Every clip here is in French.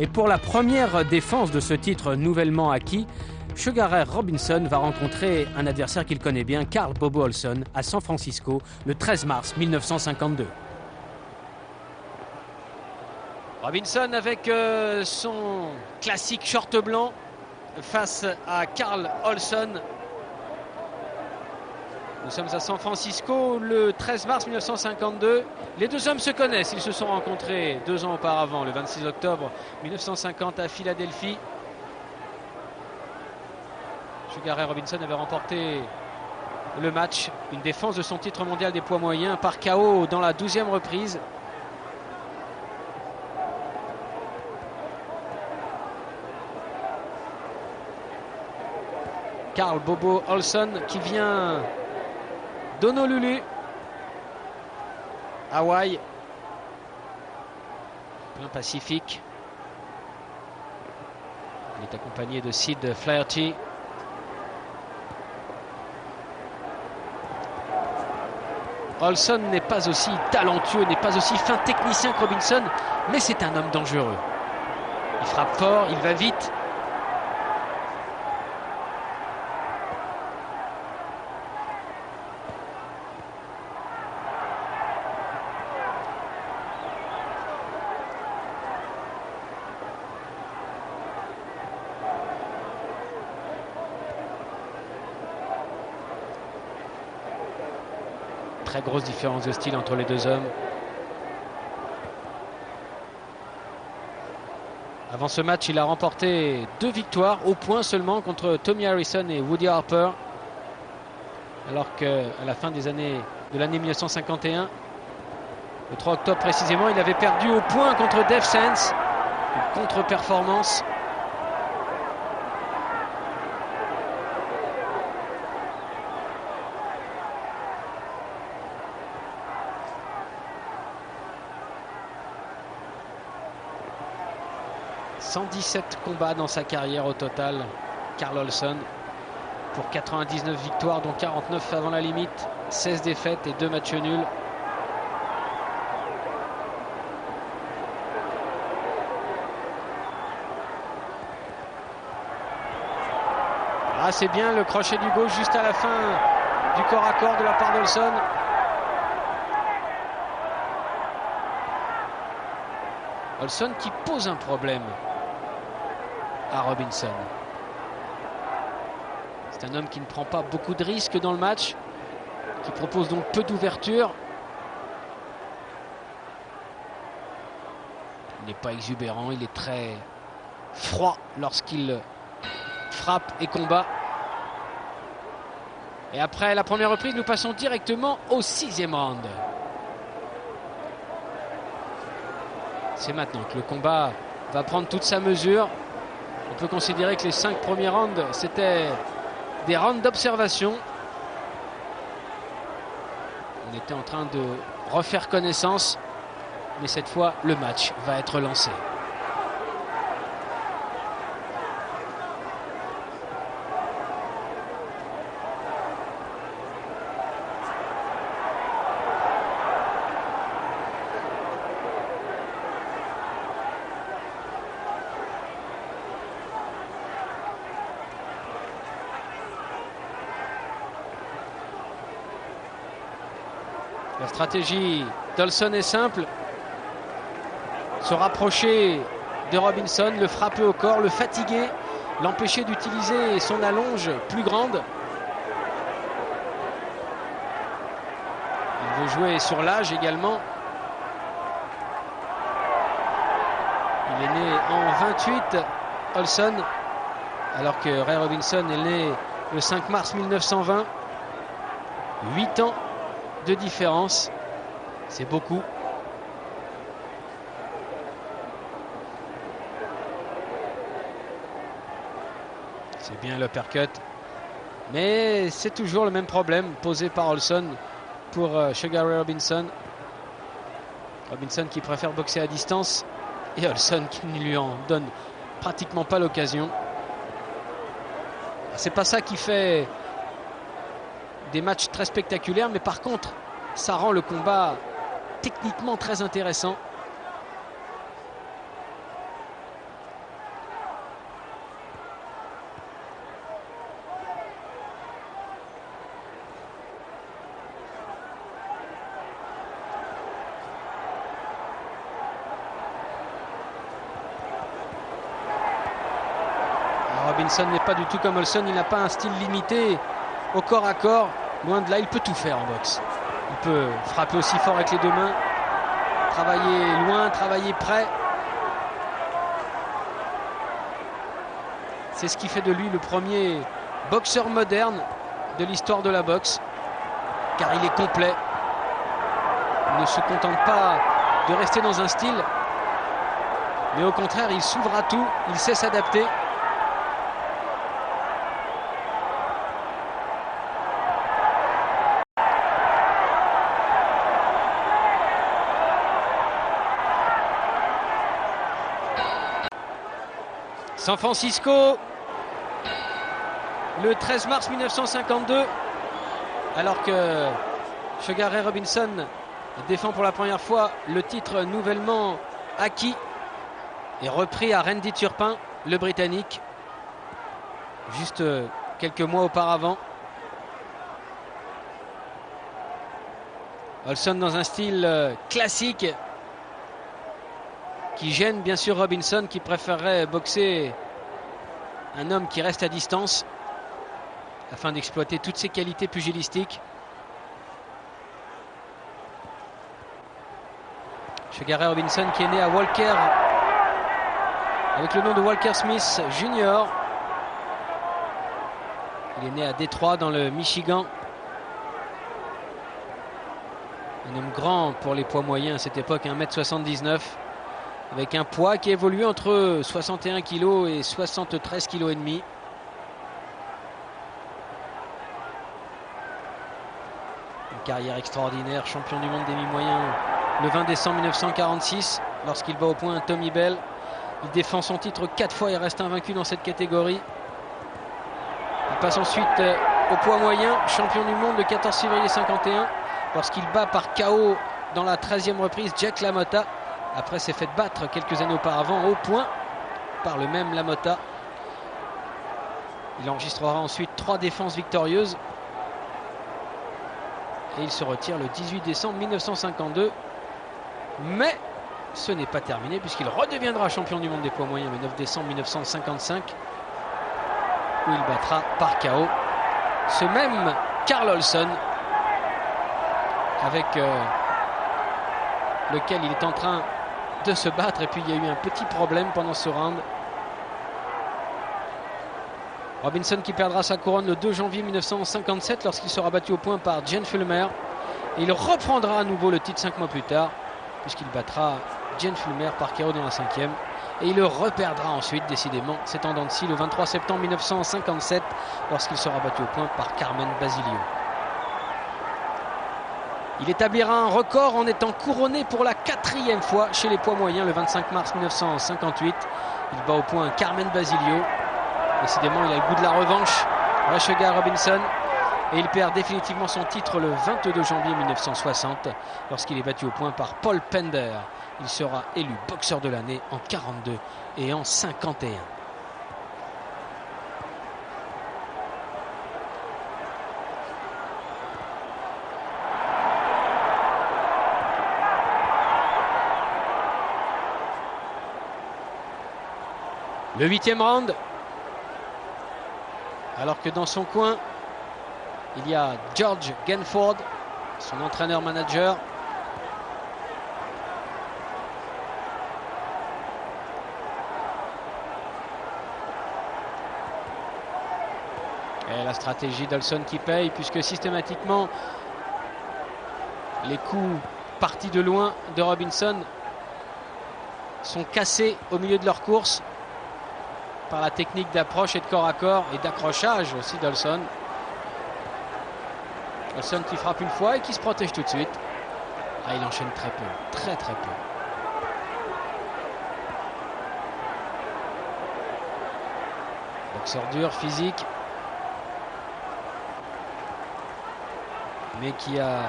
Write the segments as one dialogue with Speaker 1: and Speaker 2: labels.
Speaker 1: Et pour la première défense de ce titre nouvellement acquis, Sugar Ray Robinson va rencontrer un adversaire qu'il connaît bien, Carl Bobo Olson, à San Francisco, le 13 mars 1952. Robinson avec son classique short blanc face à Carl Olson. Nous sommes à San Francisco le 13 mars 1952. Les deux hommes se connaissent, ils se sont rencontrés 2 ans auparavant, le 26 octobre 1950 à Philadelphie. Sugar Ray Robinson avait remporté le match, une défense de son titre mondial des poids moyens par KO dans la 12e reprise. Carl Bobo Olson qui vient d'Honolulu, Hawaï, plein Pacifique. Il est accompagné de Sid Flaherty. Olson n'est pas aussi talentueux, n'est pas aussi fin technicien que Robinson, mais c'est un homme dangereux. Il frappe fort, il va vite. Très grosse différence de style entre les deux hommes. Avant ce match, il a remporté 2 victoires au point seulement contre Tommy Harrison et Woody Harper. Alors qu'à la fin de l'année 1951, le 3 octobre précisément, il avait perdu au point contre Dave Sands. Une contre-performance. « 117 combats dans sa carrière au total, Carl Olson, pour 99 victoires, dont 49 avant la limite, 16 défaites et 2 matchs nuls. Ah, c'est bien le crochet du gauche juste à la fin du corps à corps de la part d'Olson. Olson qui pose un problème à Robinson. C'est un homme qui ne prend pas beaucoup de risques dans le match, qui propose donc peu d'ouverture. Il n'est pas exubérant, il est très froid lorsqu'il frappe et combat. Et après la première reprise, nous passons directement au 6e round. C'est maintenant que le combat va prendre toute sa mesure. On peut considérer que les 5 premiers rounds, c'était des rounds d'observation. On était en train de refaire connaissance, mais cette fois, le match va être lancé. La stratégie d'Olson est simple. Se rapprocher de Robinson, le frapper au corps, le fatiguer, l'empêcher d'utiliser son allonge plus grande. Il veut jouer sur l'âge également. Il est né en 28, Olson, alors que Ray Robinson est né le 5 mars 1920. 8 ans de différence, c'est beaucoup. C'est bien l'uppercut, mais c'est toujours le même problème posé par Olson pour Sugar Ray Robinson. Robinson qui préfère boxer à distance et Olson qui ne lui en donne pratiquement pas l'occasion. C'est pas ça qui fait des matchs très spectaculaires, mais par contre ça rend le combat techniquement très intéressant. Robinson n'est pas du tout comme Olson, il n'a pas un style limité au corps à corps. Loin de là, il peut tout faire en boxe. Il peut frapper aussi fort avec les deux mains, travailler loin, travailler près. C'est ce qui fait de lui le premier boxeur moderne de l'histoire de la boxe, car il est complet. Il ne se contente pas de rester dans un style, mais au contraire, il s'ouvre à tout, il sait s'adapter. San Francisco, le 13 mars 1952, alors que Sugar Ray Robinson défend pour la première fois le titre nouvellement acquis et repris à Randy Turpin, le Britannique, juste quelques mois auparavant. Olson dans un style classique qui gêne bien sûr Robinson, qui préférerait boxer un homme qui reste à distance afin d'exploiter toutes ses qualités pugilistiques. Sugar Ray Robinson qui est né à Walker avec le nom de Walker Smith Jr. Il est né à Détroit dans le Michigan. Un homme grand pour les poids moyens à cette époque, 1m79, avec un poids qui évolue entre 61 kg et 73 kg et demi. Une carrière extraordinaire, champion du monde des mi-moyens le 20 décembre 1946 lorsqu'il bat au point Tommy Bell. Il défend son titre 4 fois et reste invaincu dans cette catégorie. Il passe ensuite au poids moyen, champion du monde le 14 février 51 lorsqu'il bat par KO dans la 13e reprise Jack LaMotta, après s'est fait battre quelques années auparavant au point par le même LaMotta. Il enregistrera ensuite 3 défenses victorieuses et il se retire le 18 décembre 1952. Mais ce n'est pas terminé puisqu'il redeviendra champion du monde des poids moyens le 9 décembre 1955 où il battra par KO ce même Carl Olson avec lequel il est en train de se battre, et puis il y a eu un petit problème pendant ce round. Robinson qui perdra sa couronne le 2 janvier 1957 lorsqu'il sera battu au point par Gene Fullmer, et il reprendra à nouveau le titre 5 mois plus tard puisqu'il battra Gene Fullmer par KO dans la 5e, et il le reperdra ensuite décidément, c'est en dents de scie, le 23 septembre 1957 lorsqu'il sera battu au point par Carmen Basilio. Il établira un record en étant couronné pour la 4e fois chez les poids moyens le 25 mars 1958. Il bat au point Carmen Basilio. Décidément, il a le goût de la revanche, Sugar Robinson. Et il perd définitivement son titre le 22 janvier 1960 lorsqu'il est battu au point par Paul Pender. Il sera élu boxeur de l'année en 42 et en 51. Le 8e round, alors que dans son coin, il y a George Genford, son entraîneur-manager. Et la stratégie d'Olson qui paye, puisque systématiquement, les coups partis de loin de Robinson sont cassés au milieu de leur course par la technique d'approche et de corps à corps et d'accrochage aussi d'Olson. Olson qui frappe une fois et qui se protège tout de suite. Ah, il enchaîne très peu, très peu. Boxeur dur, physique, mais qui a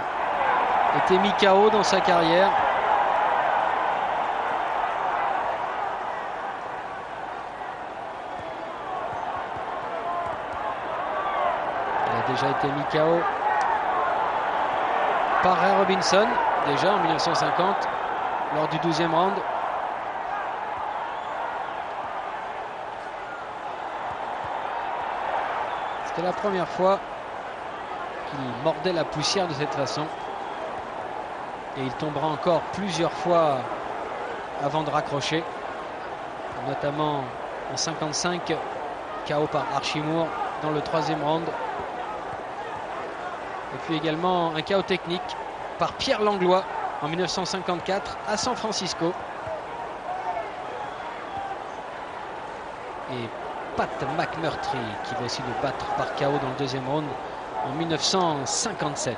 Speaker 1: été mis KO dans sa carrière. Déjà été mis KO par Ray Robinson, déjà en 1950, lors du 12e round. C'était la première fois qu'il mordait la poussière de cette façon. Et il tombera encore plusieurs fois avant de raccrocher. Notamment en 55, KO par Archimour dans le 3e round. Et puis également un KO technique par Pierre Langlois en 1954 à San Francisco. Et Pat McMurtry qui va essayer de battre par KO dans le 2e round en 1957.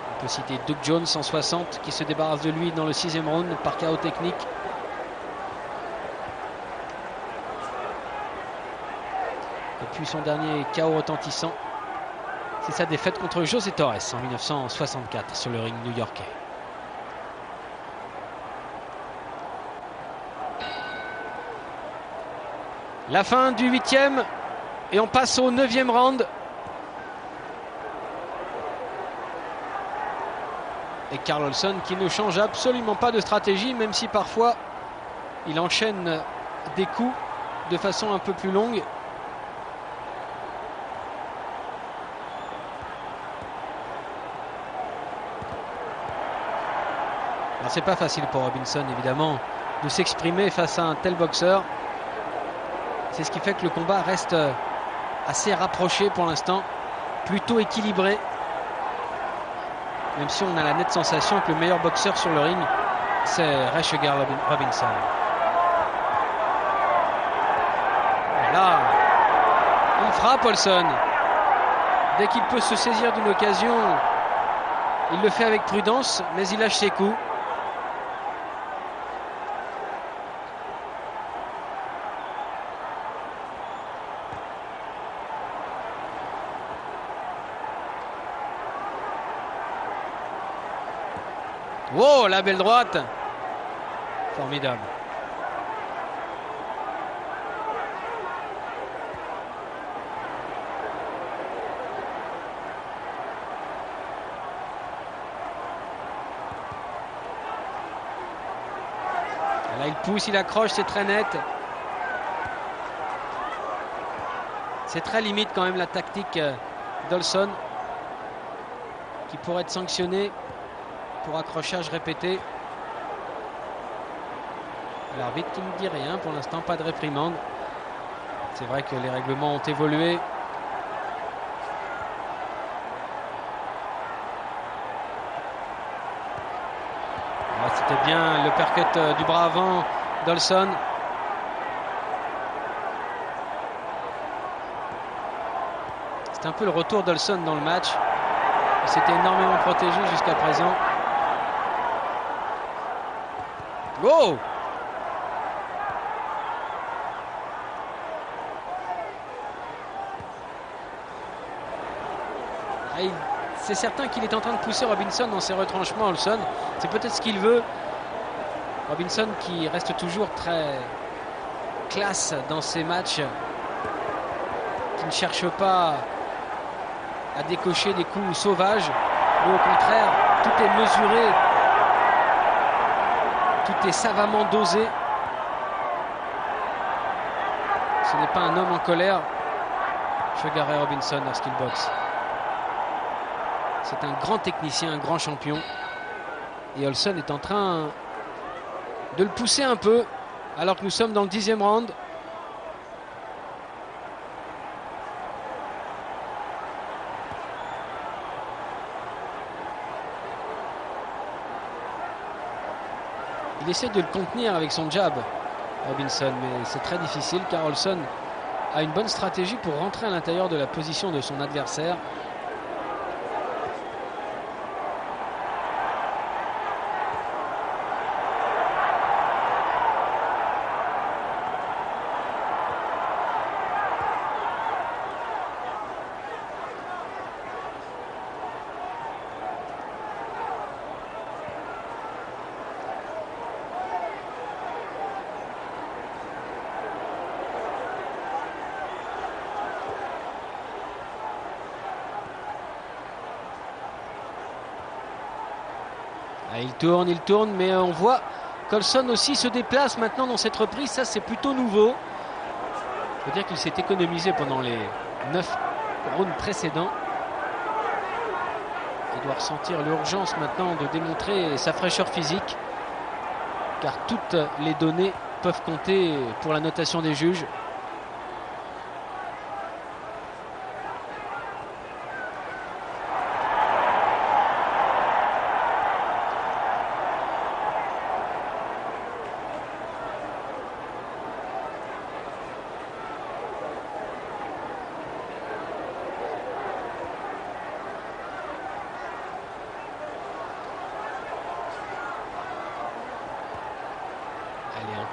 Speaker 1: On peut citer Doug Jones en 60 qui se débarrasse de lui dans le 6e round par KO technique. Et puis son dernier KO retentissant, c'est sa défaite contre José Torres en 1964 sur le ring new-yorkais. La fin du 8e et on passe au 9e round. Et Carl Olson qui ne change absolument pas de stratégie, même si parfois il enchaîne des coups de façon un peu plus longue. Alors c'est pas facile pour Robinson évidemment de s'exprimer face à un tel boxeur. C'est ce qui fait que le combat reste assez rapproché pour l'instant, plutôt équilibré. Même si on a la nette sensation que le meilleur boxeur sur le ring, c'est Ray Sugar Robinson. Voilà, il frappe Olson. Dès qu'il peut se saisir d'une occasion, il le fait avec prudence, mais il lâche ses coups. Wow, la belle droite. Formidable. Là, il pousse, il accroche, c'est très net. C'est très limite quand même la tactique d'Olson, qui pourrait être sanctionné pour accrochage répété. L'arbitre qui ne dit rien pour l'instant, pas de réprimande. C'est vrai que les règlements ont évolué. C'était bien le percut du bras avant d'Olson. C'est un peu le retour d'Olson dans le match. Il s'était énormément protégé jusqu'à présent. Go! C'est certain qu'il est en train de pousser Robinson dans ses retranchements, Olson. C'est peut-être ce qu'il veut. Robinson qui reste toujours très classe dans ses matchs, qui ne cherche pas à décocher des coups sauvages, mais au contraire, tout est mesuré, tout est savamment dosé. Ce n'est pas un homme en colère, Sugar Ray Robinson, lorsqu'il boxe. C'est un grand technicien, un grand champion. Et Olson est en train de le pousser un peu, alors que nous sommes dans le 10e round. Il essaie de le contenir avec son jab, Robinson, mais c'est très difficile car Olson a une bonne stratégie pour rentrer à l'intérieur de la position de son adversaire. Il tourne, mais on voit qu'Olson aussi se déplace maintenant dans cette reprise. Ça, c'est plutôt nouveau. Il faut dire qu'il s'est économisé pendant les 9 rounds précédents. Il doit ressentir l'urgence maintenant de démontrer sa fraîcheur physique, car toutes les données peuvent compter pour la notation des juges.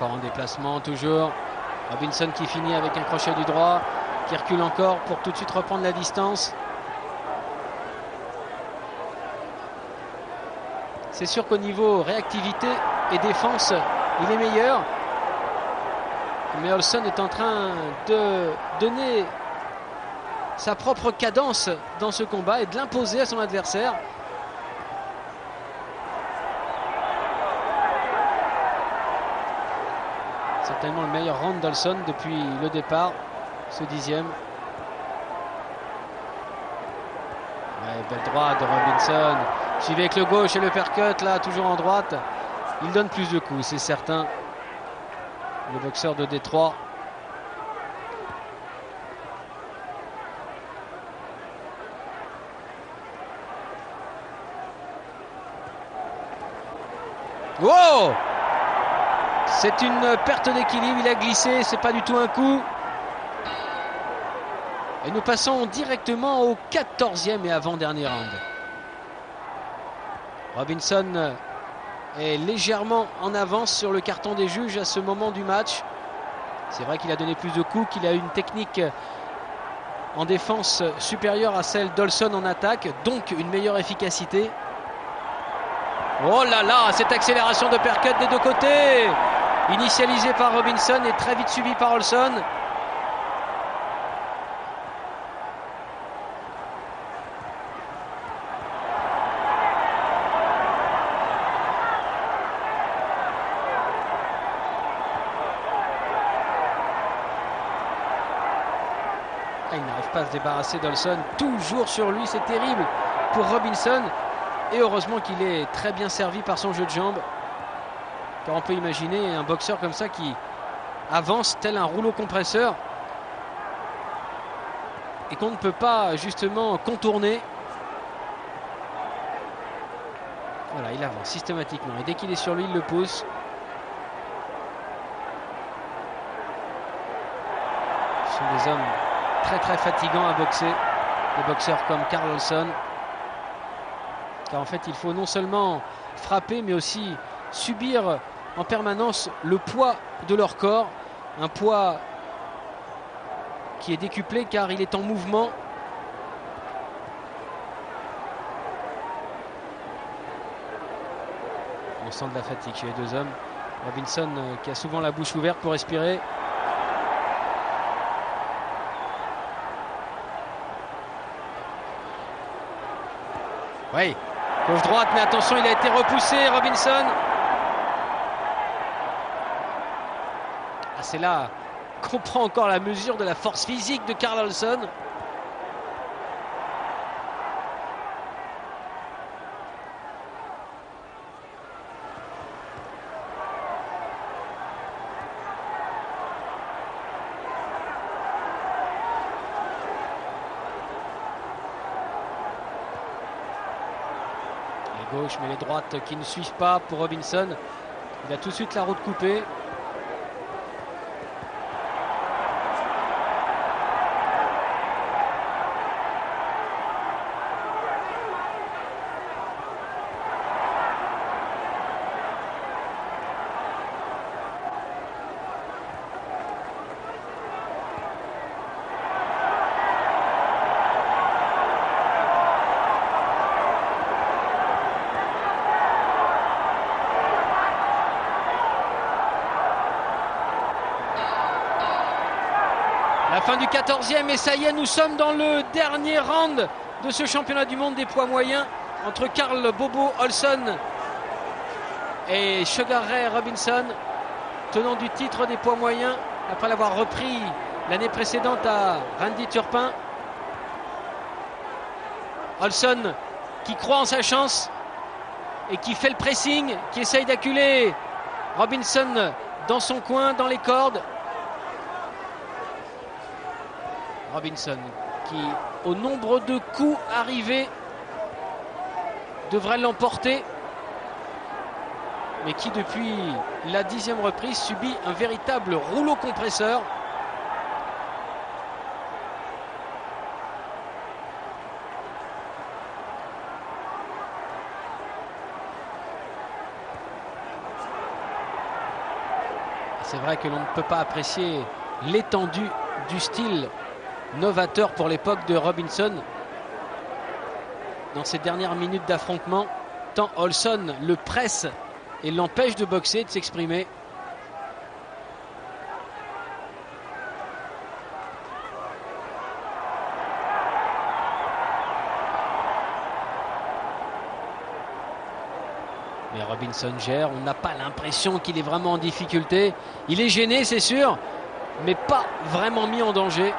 Speaker 1: Encore en déplacement, toujours. Robinson qui finit avec un crochet du droit, qui recule encore pour tout de suite reprendre la distance. C'est sûr qu'au niveau réactivité et défense, il est meilleur. Mais Olson est en train de donner sa propre cadence dans ce combat et de l'imposer à son adversaire. Certainement le meilleur round d'Olson depuis le départ, ce 10e. Ouais, belle droite de Robinson. Suivi avec le gauche et le percut, là, toujours en droite. Il donne plus de coups, c'est certain. Le boxeur de Détroit. Wow! C'est une perte d'équilibre, il a glissé, c'est pas du tout un coup. Et nous passons directement au 14e et avant-dernier round. Robinson est légèrement en avance sur le carton des juges à ce moment du match. C'est vrai qu'il a donné plus de coups, qu'il a une technique en défense supérieure à celle d'Olson en attaque, donc une meilleure efficacité. Oh là là, cette accélération de percut des deux côtés! Initialisé par Robinson et très vite suivi par Olson. Il n'arrive pas à se débarrasser d'Olson. Toujours sur lui, c'est terrible pour Robinson. Et heureusement qu'il est très bien servi par son jeu de jambes. Car on peut imaginer un boxeur comme ça qui avance tel un rouleau compresseur et qu'on ne peut pas justement contourner. Voilà, il avance systématiquement et dès qu'il est sur lui, il le pousse. Ce sont des hommes très très fatigants à boxer, des boxeurs comme Carl Olson. Car en fait, il faut non seulement frapper mais aussi subir en permanence le poids de leur corps, un poids qui est décuplé car il est en mouvement. On sent de la fatigue chez les deux hommes. Robinson qui a souvent la bouche ouverte pour respirer. Oui, gauche-droite, mais attention, il a été repoussé, Robinson. Ah, c'est là qu'on prend encore la mesure de la force physique de Carl Olson. Les gauches, mais les droites qui ne suivent pas pour Robinson. Il a tout de suite la route coupée. La fin du 14e et ça y est, nous sommes dans le dernier round de ce championnat du monde des poids moyens entre Carl Bobo Olson et Sugar Ray Robinson, tenant du titre des poids moyens après l'avoir repris l'année précédente à Randy Turpin. Olson qui croit en sa chance et qui fait le pressing, qui essaye d'acculer Robinson dans son coin, dans les cordes. Robinson qui, au nombre de coups arrivés, devrait l'emporter, mais qui depuis la 10e reprise subit un véritable rouleau compresseur. C'est vrai que l'on ne peut pas apprécier l'étendue du style novateur pour l'époque de Robinson dans ces dernières minutes d'affrontement, tant Olson le presse et l'empêche de boxer, de s'exprimer. Mais Robinson gère, on n'a pas l'impression qu'il est vraiment en difficulté. Il est gêné, c'est sûr, mais pas vraiment mis en danger.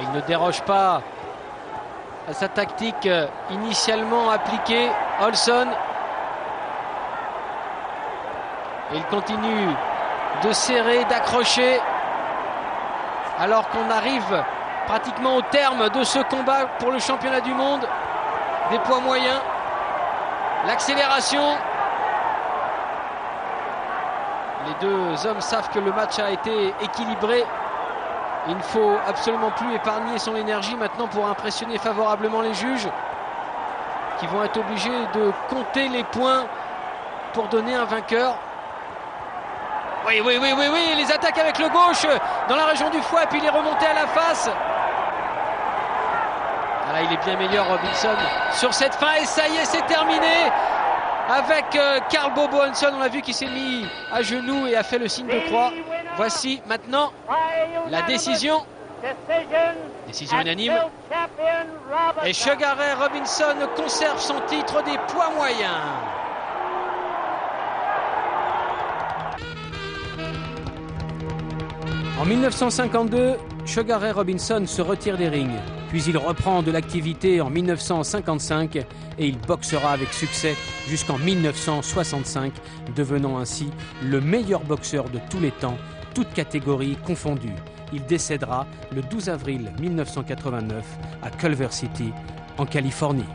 Speaker 1: Il ne déroge pas à sa tactique initialement appliquée, Olson. Et il continue de serrer, d'accrocher, alors qu'on arrive pratiquement au terme de ce combat pour le championnat du monde des poids moyens. L'accélération. Les deux hommes savent que le match a été équilibré. Il ne faut absolument plus épargner son énergie maintenant pour impressionner favorablement les juges, qui vont être obligés de compter les points pour donner un vainqueur. Oui, les attaques avec le gauche dans la région du foie, et puis il est remonté à la face. Ah là, il est bien meilleur, Robinson, sur cette fin, et ça y est, c'est terminé. Avec Carl Bobo Hanson, on a vu qu'il s'est mis à genoux et a fait le signe de croix. Voici maintenant la décision. Décision unanime. Et Sugar Ray Robinson conserve son titre des poids moyens. En 1952, Sugar Ray Robinson se retire des rings. Puis il reprend de l'activité en 1955 et il boxera avec succès jusqu'en 1965, devenant ainsi le meilleur boxeur de tous les temps, toutes catégories confondues. Il décédera le 12 avril 1989 à Culver City, en Californie.